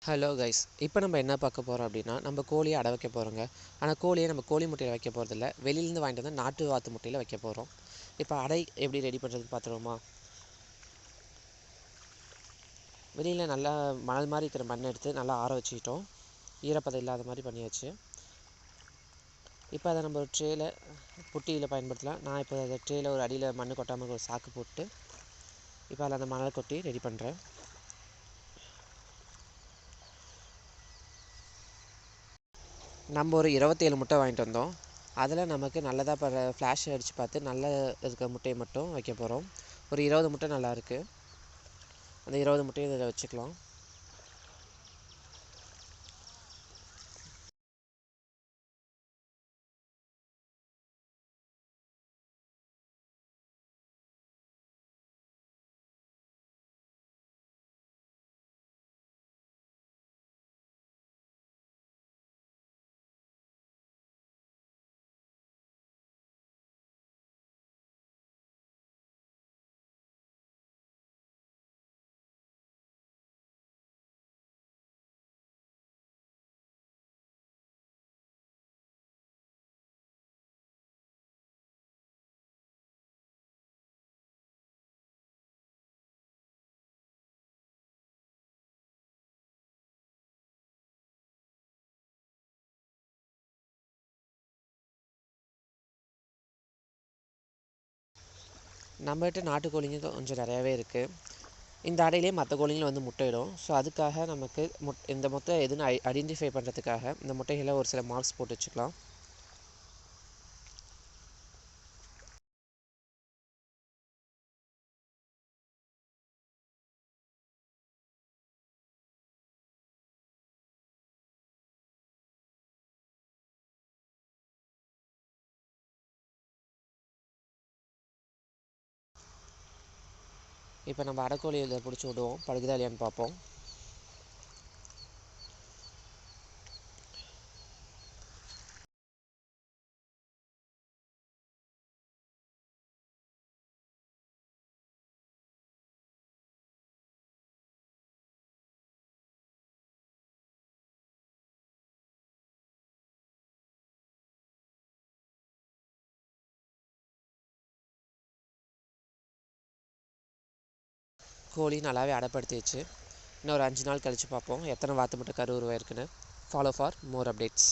Hello guys, இப்போ நம்ம என்ன பார்க்க போகிறோம் அப்படின்னா, நம்ம கோழியை அடை வைக்க போகிறோங்க. ஆனால் கோழியை நம்ம கோழி முட்டையில் வைக்க போகிறதில்ல, வெளியிலேருந்து வாங்கிட்டு வந்து நாட்டு வாத்து முட்டையில் வைக்க போகிறோம். இப்போ அடை எப்படி ரெடி பண்ணுறதுன்னு பார்த்துருவோமா? வெளியில் நல்லா மணல் மாதிரி இருக்கிற மண்ணை எடுத்து நல்லா ஆற வச்சுக்கிட்டோம். ஈரப்பதம் இல்லாத மாதிரி பண்ணியாச்சு. இப்போ அதை நம்ம ஒரு ட்ரேயில் புட்டியில் பயன்படுத்தலாம். நான் இப்போ அதை ட்ரேயில் ஒரு அடியில் மண் கொட்டாமல் ஒரு சாக்கு போட்டு இப்போ அதில் அந்த மணலை கொட்டி ரெடி பண்ணுறேன். நம்ம ஒரு 27 முட்டை வாங்கிட்டு வந்தோம். அதில் நமக்கு நல்லதாக ஃப்ளாஷ் அடித்து பார்த்து நல்ல இருக்க முட்டையை மட்டும் வைக்க போகிறோம். ஒரு 20 முட்டை நல்லா இருக்குது. அந்த 20 முட்டையை இதில் வச்சுக்கலாம். நம்மகிட்ட நாட்டுக்கோழிங்க கொஞ்சம் நிறையாவே இருக்குது. இந்த அடையிலே மற்ற கோழிங்களும் வந்து முட்டையிடும். ஸோ அதுக்காக நமக்கு இந்த முட்டை எதுன்னு ஐடென்டிஃபை பண்ணுறதுக்காக இந்த முட்டைகளை ஒரு சில மார்க்ஸ் போட்டு வச்சுக்கலாம். இப்போ நம்ம அடைக்கோழியில் பிடிச்சி விடுவோம், படுக்குதா இல்லையான்னு பார்ப்போம். கோழி நல்லாவே அடைப்படுத்திடுச்சு. இன்னும் ஒரு 5 நாள் கழித்து பார்ப்போம் எத்தனை வாத்து முட்டை கரு உருவாயிருக்குன்னு. Follow for more updates.